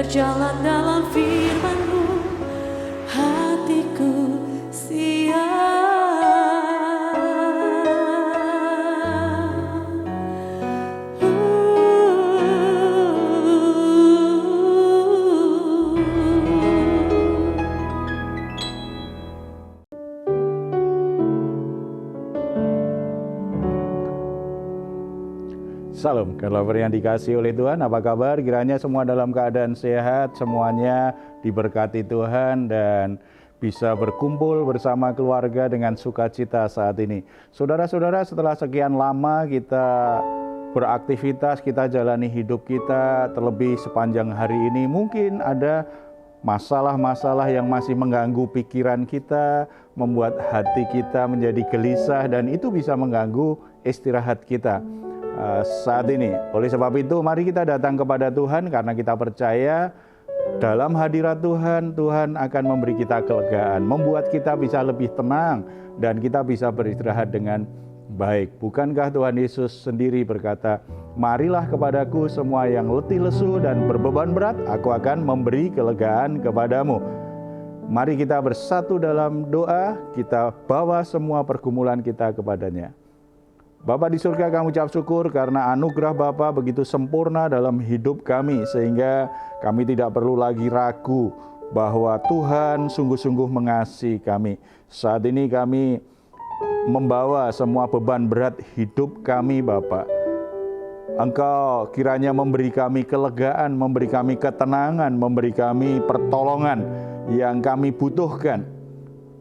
berjalan dalam firman-Mu, hatiku siap. Salam, lover yang dikasih oleh Tuhan, apa kabar? Kiranya semua dalam keadaan sehat, semuanya diberkati Tuhan dan bisa berkumpul bersama keluarga dengan sukacita saat ini. Saudara-saudara, setelah sekian lama kita beraktivitas, kita jalani hidup kita, terlebih sepanjang hari ini, mungkin ada masalah-masalah yang masih mengganggu pikiran kita, membuat hati kita menjadi gelisah, dan itu bisa mengganggu istirahat kita saat ini. Oleh sebab itu, mari kita datang kepada Tuhan karena kita percaya dalam hadirat Tuhan, Tuhan akan memberi kita kelegaan, membuat kita bisa lebih tenang dan kita bisa beristirahat dengan baik. Bukankah Tuhan Yesus sendiri berkata, "Marilah kepadaku semua yang letih lesu dan berbeban berat, aku akan memberi kelegaan kepadamu." Mari kita bersatu dalam doa, kita bawa semua pergumulan kita kepadanya. Bapa di surga, kami ucap syukur karena anugerah Bapa begitu sempurna dalam hidup kami, sehingga kami tidak perlu lagi ragu bahwa Tuhan sungguh-sungguh mengasihi kami. Saat ini kami membawa semua beban berat hidup kami, Bapa. Engkau kiranya memberi kami kelegaan, memberi kami ketenangan, memberi kami pertolongan yang kami butuhkan.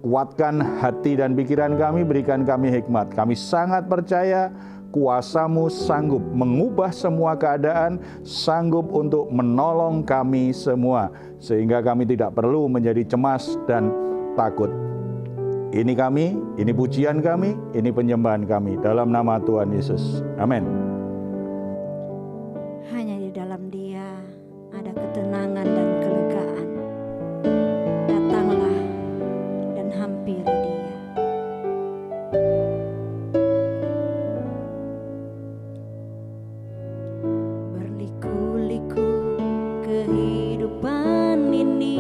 Kuatkan hati dan pikiran kami, berikan kami hikmat. Kami sangat percaya kuasa-Mu sanggup mengubah semua keadaan, sanggup untuk menolong kami semua. Sehingga kami tidak perlu menjadi cemas dan takut. Ini kami, ini pujian kami, ini penyembahan kami. Dalam nama Tuhan Yesus. Amin. Hanya di dalam Dia ada ketenangan dan kelegaan. Datanglah dan hampiri Dia. Berliku-liku kehidupan ini,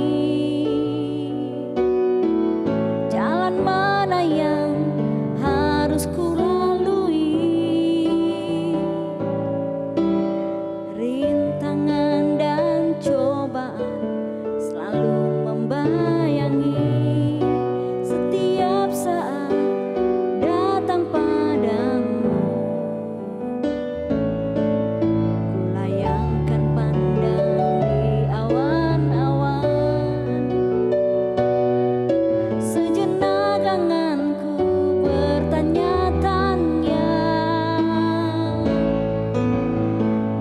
jalan mana yang harus ku lalui? Rintangan dan cobaan selalu membayangi. Setiap saat datang padamu, kulayangkan pandang di awan-awan. Sejenak anganku bertanya-tanya,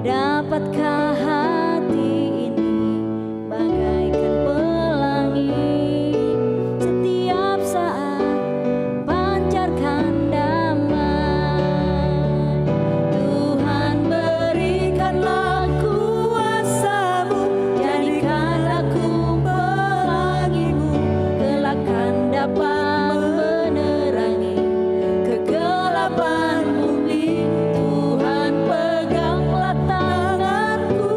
dapatkah hati ini bagaikan pelangi? Setiap saat pancarkan damai. Tuhan, berikanlah kuasa-Mu, jadikan aku pelangi-Mu, kelak kan dapat menerangi kegelapan bumi. Tuhan, peganglah tanganku,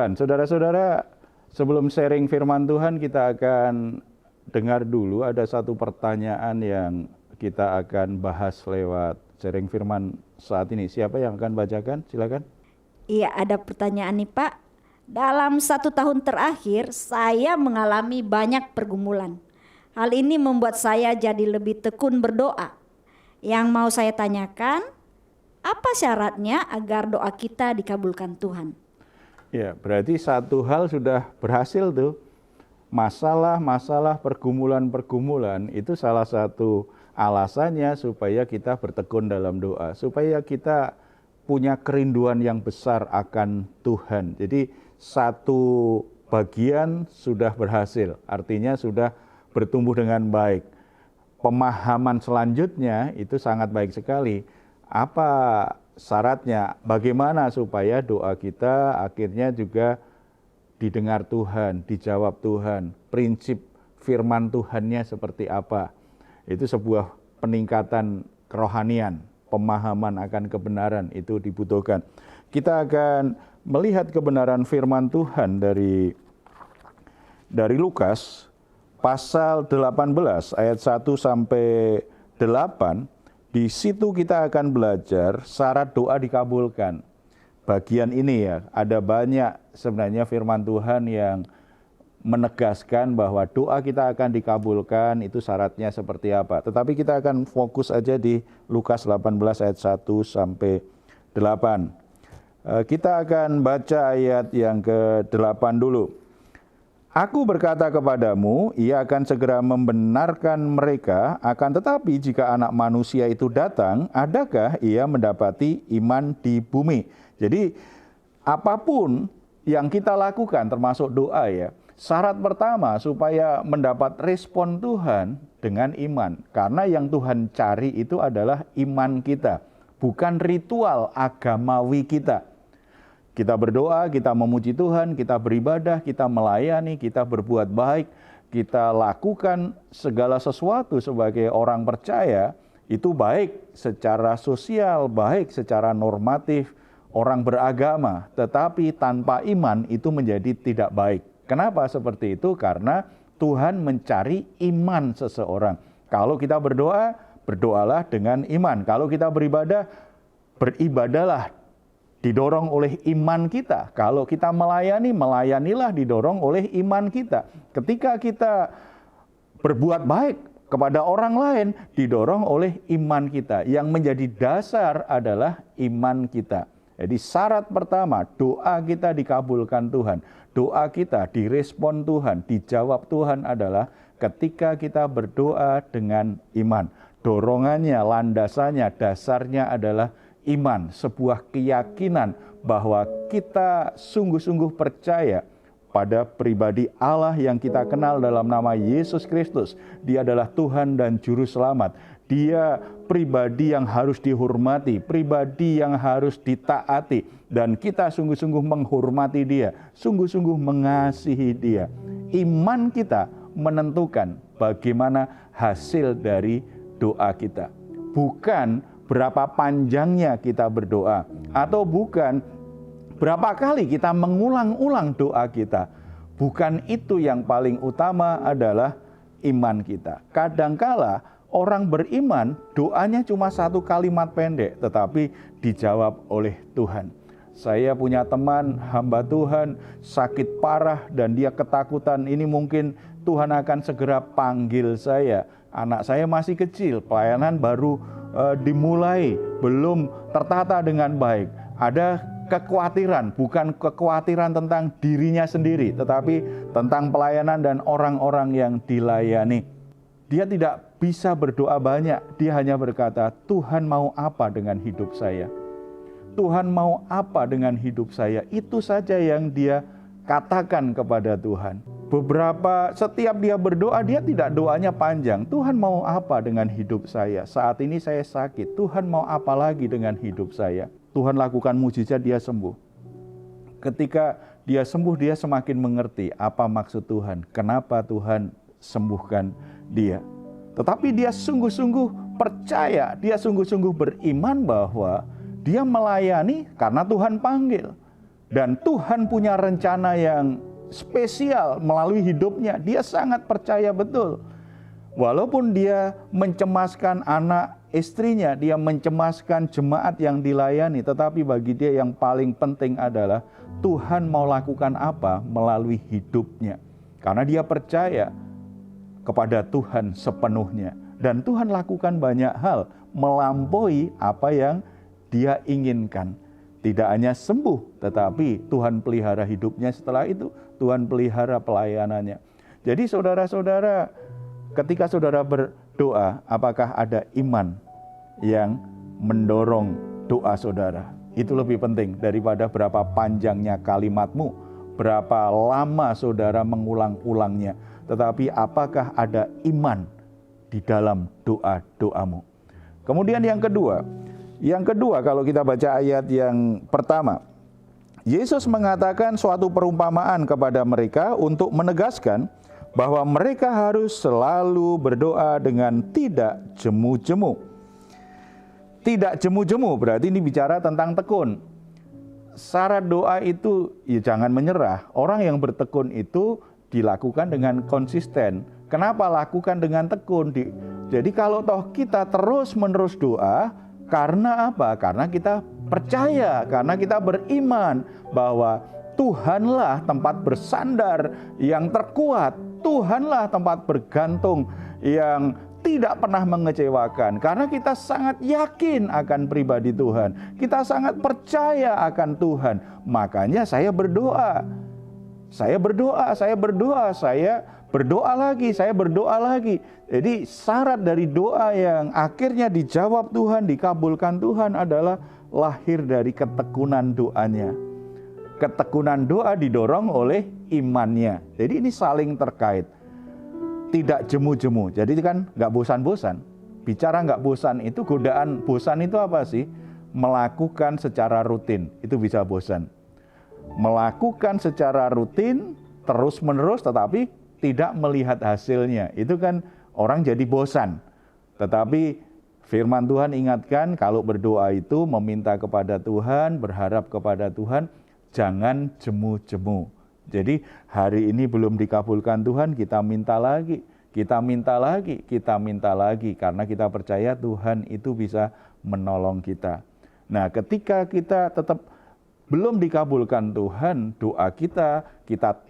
Tuhan. Saudara-saudara, sebelum sharing firman Tuhan, kita akan dengar dulu ada satu pertanyaan yang kita akan bahas lewat sharing firman saat ini. Siapa yang akan bacakan? Silakan. Iya, ada pertanyaan nih Pak. Dalam 1 tahun terakhir, saya mengalami banyak pergumulan. Hal ini membuat saya jadi lebih tekun berdoa. Yang mau saya tanyakan, apa syaratnya agar doa kita dikabulkan Tuhan? Ya, berarti satu hal sudah berhasil tuh. Masalah-masalah, pergumulan-pergumulan itu salah satu alasannya supaya kita bertekun dalam doa. Supaya kita punya kerinduan yang besar akan Tuhan. Jadi satu bagian sudah berhasil, artinya sudah bertumbuh dengan baik. Pemahaman selanjutnya itu sangat baik sekali. Apa syaratnya? Bagaimana supaya doa kita akhirnya juga didengar Tuhan, dijawab Tuhan. Prinsip firman Tuhannya seperti apa? Itu sebuah peningkatan kerohanian, pemahaman akan kebenaran itu dibutuhkan. Kita akan melihat kebenaran firman Tuhan dari Lukas pasal 18 ayat 1 sampai 8. Di situ kita akan belajar syarat doa dikabulkan. Bagian ini ya, ada banyak sebenarnya firman Tuhan yang menegaskan bahwa doa kita akan dikabulkan, itu syaratnya seperti apa. Tetapi kita akan fokus aja di Lukas 18 ayat 1 sampai 8. Kita akan baca ayat yang ke-8 dulu. Aku berkata kepadamu, ia akan segera membenarkan mereka, akan tetapi jika anak manusia itu datang, adakah ia mendapati iman di bumi? Jadi apapun yang kita lakukan termasuk doa ya, syarat pertama supaya mendapat respon Tuhan dengan iman. Karena yang Tuhan cari itu adalah iman kita, bukan ritual agamawi kita. Kita berdoa, kita memuji Tuhan, kita beribadah, kita melayani, kita berbuat baik, kita lakukan segala sesuatu sebagai orang percaya, itu baik secara sosial, baik secara normatif, orang beragama, tetapi tanpa iman itu menjadi tidak baik. Kenapa seperti itu? Karena Tuhan mencari iman seseorang. Kalau kita berdoa, berdoalah dengan iman. Kalau kita beribadah, beribadahlah didorong oleh iman kita. Kalau kita melayani, melayanilah didorong oleh iman kita. Ketika kita berbuat baik kepada orang lain, didorong oleh iman kita. Yang menjadi dasar adalah iman kita. Jadi syarat pertama, doa kita dikabulkan Tuhan. Doa kita direspon Tuhan, dijawab Tuhan adalah ketika kita berdoa dengan iman. Dorongannya, landasannya, dasarnya adalah iman, sebuah keyakinan bahwa kita sungguh-sungguh percaya pada pribadi Allah yang kita kenal dalam nama Yesus Kristus. Dia adalah Tuhan dan Juru Selamat. Dia pribadi yang harus dihormati, pribadi yang harus ditaati. Dan kita sungguh-sungguh menghormati Dia, sungguh-sungguh mengasihi Dia. Iman kita menentukan bagaimana hasil dari doa kita. Bukan berapa panjangnya kita berdoa, atau bukan berapa kali kita mengulang-ulang doa kita. Bukan itu yang paling utama, adalah iman kita. Kadangkala orang beriman doanya cuma satu kalimat pendek, tetapi dijawab oleh Tuhan. Saya punya teman hamba Tuhan sakit parah dan dia ketakutan, ini mungkin Tuhan akan segera panggil saya. Anak saya masih kecil, pelayanan baru dimulai, belum tertata dengan baik. Ada kekhawatiran, bukan kekhawatiran tentang dirinya sendiri, tetapi tentang pelayanan dan orang-orang yang dilayani. Dia tidak bisa berdoa banyak, dia hanya berkata, Tuhan mau apa dengan hidup saya? Tuhan mau apa dengan hidup saya? Itu saja yang dia katakan kepada Tuhan. Setiap dia berdoa, dia tidak doanya panjang. Tuhan mau apa dengan hidup saya? Saat ini saya sakit. Tuhan mau apa lagi dengan hidup saya? Tuhan lakukan mujizat, dia sembuh. Ketika dia sembuh, dia semakin mengerti apa maksud Tuhan. Kenapa Tuhan sembuhkan dia. Tetapi dia sungguh-sungguh percaya, dia sungguh-sungguh beriman bahwa dia melayani karena Tuhan panggil. Dan Tuhan punya rencana yang spesial melalui hidupnya. Dia sangat percaya betul. Walaupun dia mencemaskan anak istrinya, dia mencemaskan jemaat yang dilayani, tetapi bagi dia yang paling penting adalah Tuhan mau lakukan apa melalui hidupnya. Karena dia percaya kepada Tuhan sepenuhnya. Dan Tuhan lakukan banyak hal melampaui apa yang dia inginkan. Tidak hanya sembuh, tetapi Tuhan pelihara hidupnya setelah itu. Tuhan pelihara pelayanannya. Jadi saudara-saudara, ketika saudara berdoa, apakah ada iman yang mendorong doa saudara? Itu lebih penting daripada berapa panjangnya kalimatmu, berapa lama saudara mengulang-ulangnya. Tetapi apakah ada iman di dalam doa-doamu? Kemudian yang kedua kalau kita baca ayat yang pertama, Yesus mengatakan suatu perumpamaan kepada mereka untuk menegaskan bahwa mereka harus selalu berdoa dengan tidak jemu-jemu. Tidak jemu-jemu berarti ini bicara tentang tekun. Syarat doa itu ya jangan menyerah. Orang yang bertekun itu dilakukan dengan konsisten. Kenapa lakukan dengan tekun? Jadi kalau toh kita terus-menerus doa, karena apa? Karena kita percaya, karena kita beriman bahwa Tuhanlah tempat bersandar yang terkuat. Tuhanlah tempat bergantung yang tidak pernah mengecewakan. Karena kita sangat yakin akan pribadi Tuhan. Kita sangat percaya akan Tuhan. Makanya saya berdoa. Saya berdoa lagi. Jadi syarat dari doa yang akhirnya dijawab Tuhan, dikabulkan Tuhan adalah lahir dari ketekunan doanya. Ketekunan doa didorong oleh imannya. Jadi ini saling terkait. Tidak jemu-jemu. Jadi kan nggak bosan-bosan. Bicara nggak bosan itu, godaan bosan itu apa sih? Melakukan secara rutin, itu bisa bosan. Melakukan secara rutin, terus-menerus, tetapi tidak melihat hasilnya. Itu kan orang jadi bosan. Tetapi firman Tuhan ingatkan, kalau berdoa itu meminta kepada Tuhan, berharap kepada Tuhan, jangan jemu-jemu. Jadi hari ini belum dikabulkan Tuhan, kita minta lagi. Karena kita percaya Tuhan itu bisa menolong kita. Nah, ketika kita tetap belum dikabulkan Tuhan, doa kita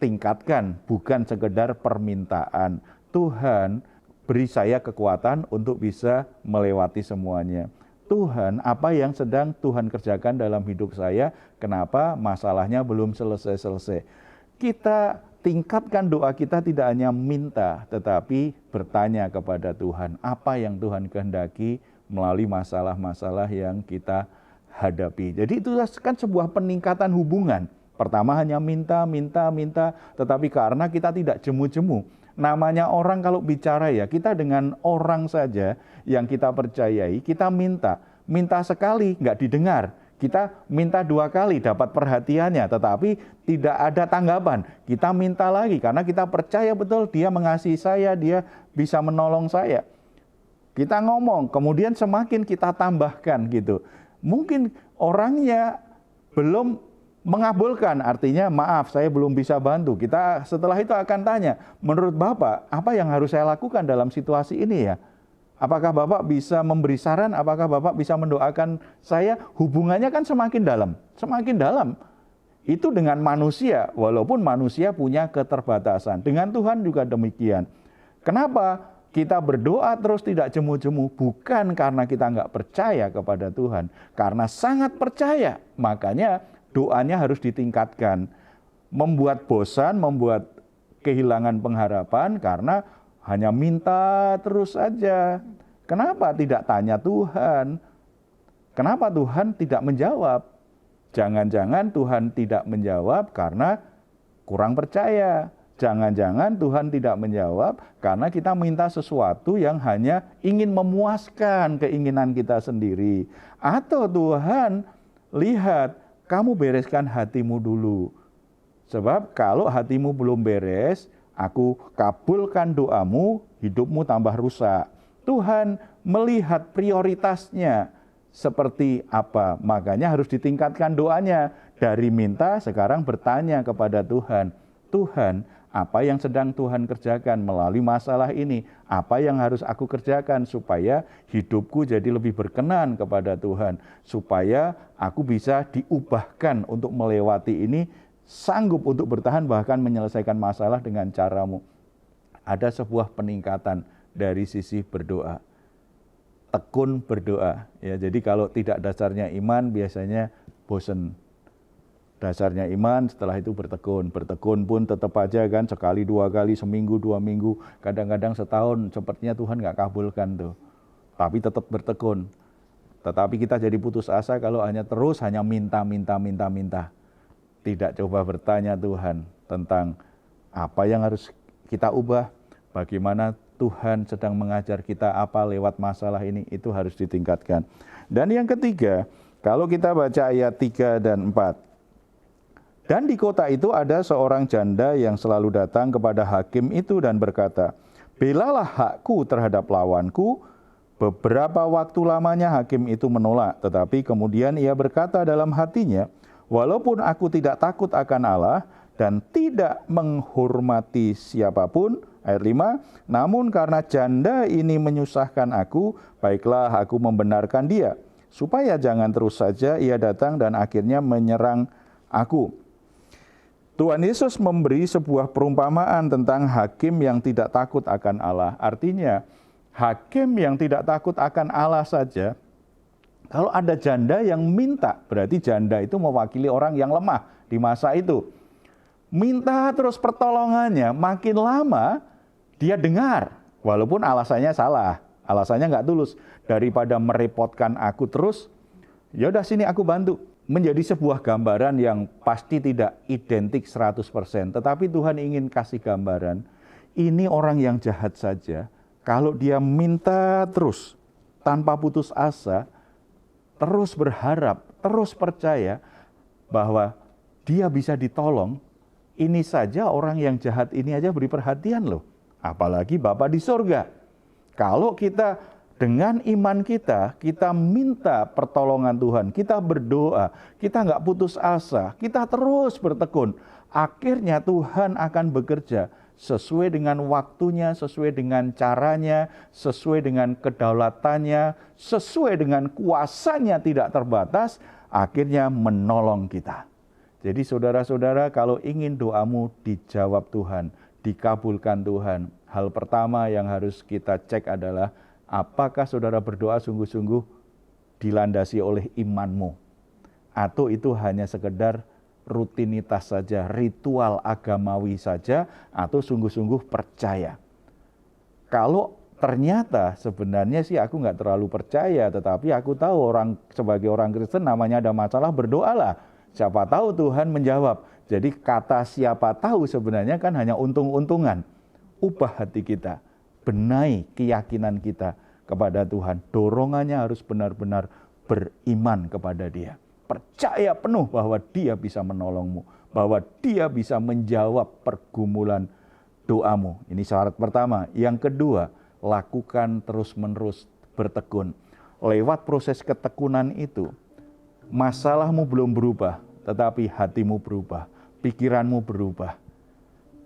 tingkatkan, bukan sekedar permintaan. Tuhan, beri saya kekuatan untuk bisa melewati semuanya. Tuhan, apa yang sedang Tuhan kerjakan dalam hidup saya, kenapa masalahnya belum selesai-selesai. Kita tingkatkan doa kita, tidak hanya minta, tetapi bertanya kepada Tuhan, apa yang Tuhan kehendaki melalui masalah-masalah yang kita hadapi. Jadi itu kan sebuah peningkatan hubungan. Pertama hanya minta, tetapi karena kita tidak jemu-jemu. Namanya orang kalau bicara ya, kita dengan orang saja yang kita percayai, kita minta sekali nggak didengar. Kita minta 2 kali dapat perhatiannya, tetapi tidak ada tanggapan. Kita minta lagi karena kita percaya betul dia mengasihi saya, dia bisa menolong saya. Kita ngomong, kemudian semakin kita tambahkan gitu. Mungkin orangnya belum mengabulkan, artinya maaf saya belum bisa bantu. Kita setelah itu akan tanya, menurut Bapak apa yang harus saya lakukan dalam situasi ini ya? Apakah Bapak bisa memberi saran, apakah Bapak bisa mendoakan saya? Hubungannya kan semakin dalam. Itu dengan manusia, walaupun manusia punya keterbatasan. Dengan Tuhan juga demikian. Kenapa? Kita berdoa terus tidak jemu-jemu, bukan karena kita nggak percaya kepada Tuhan. Karena sangat percaya, makanya doanya harus ditingkatkan. Membuat bosan, membuat kehilangan pengharapan karena hanya minta terus saja. Kenapa tidak tanya Tuhan? Kenapa Tuhan tidak menjawab? Jangan-jangan Tuhan tidak menjawab karena kurang percaya. Jangan-jangan Tuhan tidak menjawab karena kita minta sesuatu yang hanya ingin memuaskan keinginan kita sendiri. Atau Tuhan lihat, kamu bereskan hatimu dulu. Sebab kalau hatimu belum beres, aku kabulkan doamu, hidupmu tambah rusak. Tuhan melihat prioritasnya. seperti apa. Makanya harus ditingkatkan doanya. Dari minta sekarang bertanya kepada Tuhan. Tuhan, apa yang sedang Tuhan kerjakan melalui masalah ini? Apa yang harus aku kerjakan supaya hidupku jadi lebih berkenan kepada Tuhan? Supaya aku bisa diubahkan untuk melewati ini, sanggup untuk bertahan bahkan menyelesaikan masalah dengan caramu. Ada sebuah peningkatan dari sisi berdoa. Tekun berdoa. Ya, jadi kalau tidak dasarnya iman biasanya bosen. Dasarnya iman, setelah itu bertekun. Bertekun pun tetap aja kan, sekali, dua kali, seminggu, 2 minggu, kadang-kadang setahun, sepertinya Tuhan nggak kabulkan tuh. Tapi tetap bertekun. Tetapi kita jadi putus asa kalau hanya minta. Tidak coba bertanya Tuhan tentang apa yang harus kita ubah, bagaimana Tuhan sedang mengajar kita apa lewat masalah ini, itu harus ditingkatkan. Dan yang ketiga, kalau kita baca ayat 3 dan 4. Dan di kota itu ada seorang janda yang selalu datang kepada hakim itu dan berkata, "Belalah hakku terhadap lawanku." Beberapa waktu lamanya hakim itu menolak, tetapi kemudian ia berkata dalam hatinya, "Walaupun aku tidak takut akan Allah dan tidak menghormati siapapun," ayat 5, "namun karena janda ini menyusahkan aku, baiklah aku membenarkan dia, supaya jangan terus saja ia datang dan akhirnya menyerang aku." Tuhan Yesus memberi sebuah perumpamaan tentang hakim yang tidak takut akan Allah. Artinya, hakim yang tidak takut akan Allah saja, kalau ada janda yang minta, berarti janda itu mewakili orang yang lemah di masa itu. Minta terus pertolongannya, makin lama dia dengar, walaupun alasannya salah, alasannya nggak tulus. Daripada merepotkan aku terus, ya udah sini aku bantu. Menjadi sebuah gambaran yang pasti tidak identik 100%. Tetapi Tuhan ingin kasih gambaran, ini orang yang jahat saja, kalau dia minta terus, tanpa putus asa, terus berharap, terus percaya bahwa dia bisa ditolong, ini saja orang yang jahat ini aja beri perhatian loh. Apalagi Bapa di sorga. Kalau kita dengan iman kita minta pertolongan Tuhan, kita berdoa, kita nggak putus asa, kita terus bertekun. Akhirnya Tuhan akan bekerja sesuai dengan waktunya, sesuai dengan caranya, sesuai dengan kedaulatannya, sesuai dengan kuasanya tidak terbatas, akhirnya menolong kita. Jadi saudara-saudara, kalau ingin doamu dijawab Tuhan, dikabulkan Tuhan, hal pertama yang harus kita cek adalah, apakah saudara berdoa sungguh-sungguh dilandasi oleh imanmu? Atau itu hanya sekedar rutinitas saja, ritual agamawi saja, atau sungguh-sungguh percaya? Kalau ternyata sebenarnya sih aku nggak terlalu percaya, tetapi aku tahu sebagai orang Kristen namanya ada masalah, berdoalah. Siapa tahu Tuhan menjawab. Jadi kata siapa tahu sebenarnya kan hanya untung-untungan. Ubah hati kita. Benahi keyakinan kita kepada Tuhan. Dorongannya harus benar-benar beriman kepada Dia. Percaya penuh bahwa Dia bisa menolongmu. Bahwa Dia bisa menjawab pergumulan doamu. Ini syarat pertama. Yang kedua, lakukan terus-menerus bertekun. Lewat proses ketekunan itu, masalahmu belum berubah, tetapi hatimu berubah. Pikiranmu berubah.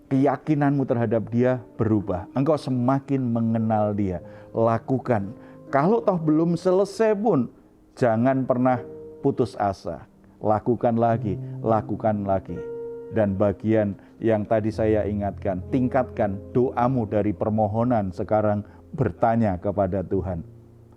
Keyakinanmu terhadap Dia berubah. Engkau semakin mengenal Dia. Lakukan. Kalau toh belum selesai pun, jangan pernah putus asa. Lakukan lagi, lakukan lagi. Dan bagian yang tadi saya ingatkan, tingkatkan doamu dari permohonan, sekarang bertanya kepada Tuhan.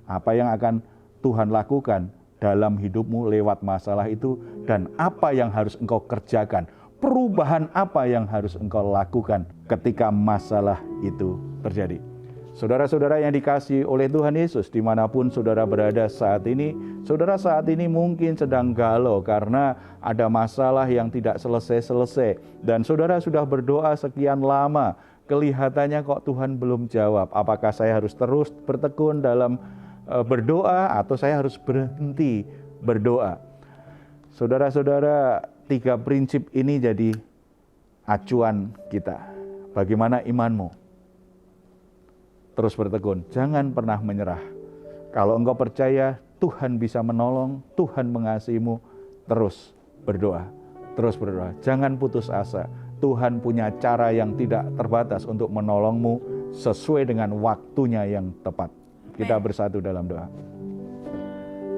Apa yang akan Tuhan lakukan dalam hidupmu lewat masalah itu, dan apa yang harus engkau kerjakan. Perubahan apa yang harus engkau lakukan ketika masalah itu terjadi. Saudara-saudara yang dikasihi oleh Tuhan Yesus, dimanapun saudara berada saat ini, saudara saat ini mungkin sedang galau karena ada masalah yang tidak selesai-selesai. Dan saudara sudah berdoa sekian lama, kelihatannya kok Tuhan belum jawab. Apakah saya harus terus bertekun dalam berdoa atau saya harus berhenti berdoa? Saudara-saudara, 3 prinsip ini jadi acuan kita. Bagaimana imanmu? Terus bertekun, jangan pernah menyerah. Kalau engkau percaya Tuhan bisa menolong, Tuhan mengasihimu, terus berdoa. Terus berdoa, jangan putus asa. Tuhan punya cara yang tidak terbatas untuk menolongmu sesuai dengan waktunya yang tepat. Kita bersatu dalam doa.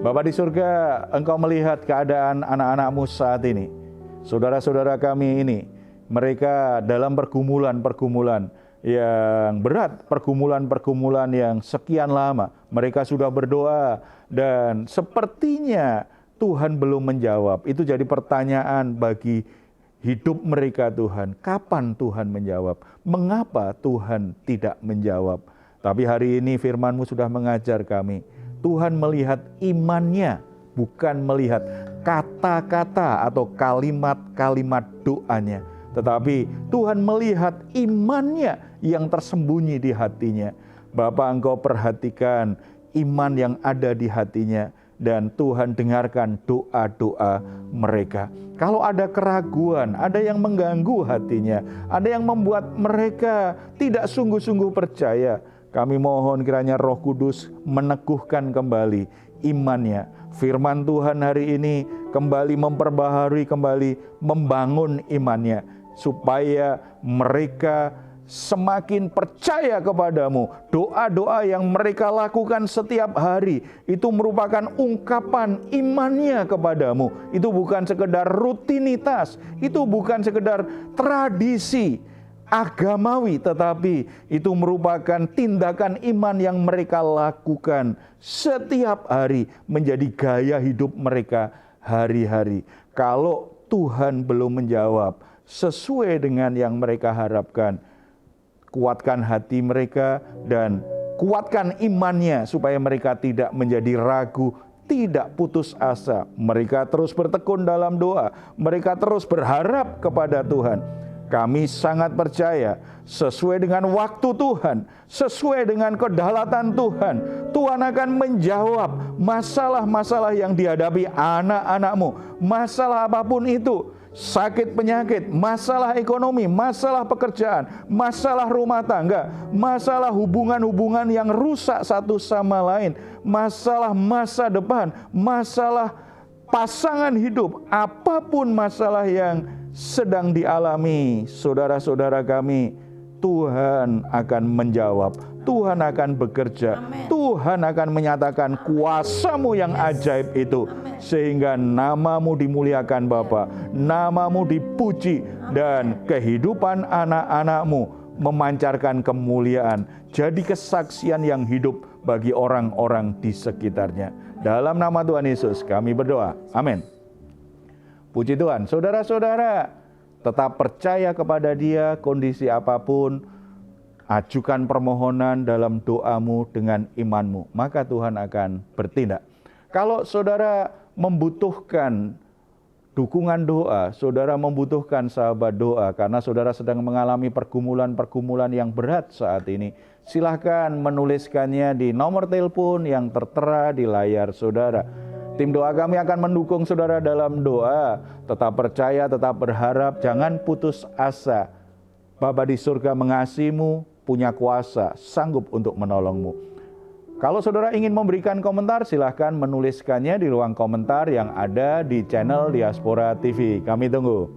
Bapa di surga, Engkau melihat keadaan anak-anak-Mu saat ini. Saudara-saudara kami ini, mereka dalam pergumulan-pergumulan yang berat, pergumulan-pergumulan yang sekian lama. Mereka sudah berdoa dan sepertinya Tuhan belum menjawab. Itu jadi pertanyaan bagi hidup mereka, Tuhan. Kapan Tuhan menjawab? Mengapa Tuhan tidak menjawab? Tapi hari ini firman-Mu sudah mengajar kami. Tuhan melihat imannya, bukan melihat kata-kata atau kalimat-kalimat doanya. Tetapi Tuhan melihat imannya yang tersembunyi di hatinya. Bapa, Engkau perhatikan iman yang ada di hatinya. Dan Tuhan dengarkan doa-doa mereka. Kalau ada keraguan, ada yang mengganggu hatinya, ada yang membuat mereka tidak sungguh-sungguh percaya, kami mohon kiranya Roh Kudus meneguhkan kembali imannya. Firman Tuhan hari ini kembali memperbaharui, kembali membangun imannya, supaya mereka semakin percaya kepadamu. Doa-doa yang mereka lakukan setiap hari itu merupakan ungkapan imannya kepadamu. Itu bukan sekedar rutinitas, itu bukan sekedar tradisi agamawi, tetapi itu merupakan tindakan iman yang mereka lakukan setiap hari, menjadi gaya hidup mereka hari-hari. Kalau Tuhan belum menjawab sesuai dengan yang mereka harapkan, kuatkan hati mereka dan kuatkan imannya supaya mereka tidak menjadi ragu, tidak putus asa. Mereka terus bertekun dalam doa, mereka terus berharap kepada Tuhan. Kami sangat percaya sesuai dengan waktu Tuhan, sesuai dengan kedaulatan Tuhan, Tuhan akan menjawab masalah-masalah yang dihadapi anak-anak-Mu. Masalah apapun itu, sakit penyakit, masalah ekonomi, masalah pekerjaan, masalah rumah tangga, masalah hubungan-hubungan yang rusak satu sama lain, masalah masa depan, masalah pasangan hidup, apapun masalah yang sedang dialami saudara-saudara kami, Tuhan akan menjawab, Tuhan akan bekerja, Tuhan akan menyatakan kuasa-Mu yang ajaib itu, sehingga nama-Mu dimuliakan Bapa, nama-Mu dipuji, dan kehidupan anak-anak-Mu memancarkan kemuliaan, jadi kesaksian yang hidup bagi orang-orang di sekitarnya. Dalam nama Tuhan Yesus kami berdoa, amin. Puji Tuhan. Saudara-saudara, tetap percaya kepada Dia kondisi apapun, ajukan permohonan dalam doamu dengan imanmu, maka Tuhan akan bertindak. Kalau saudara membutuhkan dukungan doa, saudara membutuhkan sahabat doa karena saudara sedang mengalami pergumulan-pergumulan yang berat saat ini, silahkan menuliskannya di nomor telepon yang tertera di layar saudara. Tim doa kami akan mendukung saudara dalam doa. Tetap percaya, tetap berharap, jangan putus asa. Bapa di surga mengasihimu, punya kuasa, sanggup untuk menolongmu. Kalau saudara ingin memberikan komentar, silahkan menuliskannya di ruang komentar yang ada di channel Diaspora TV. Kami tunggu.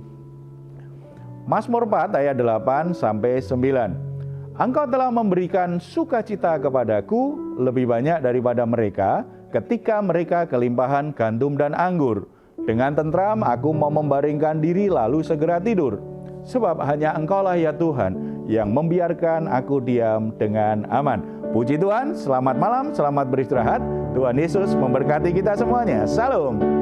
Mazmur 4 ayat 8-9. Engkau telah memberikan sukacita kepadaku lebih banyak daripada mereka, ketika mereka kelimpahan gandum dan anggur. Dengan tentram aku mau membaringkan diri lalu segera tidur. Sebab hanya Engkaulah ya Tuhan yang membiarkan aku diam dengan aman. Puji Tuhan, selamat malam, selamat beristirahat. Tuhan Yesus memberkati kita semuanya. Salam.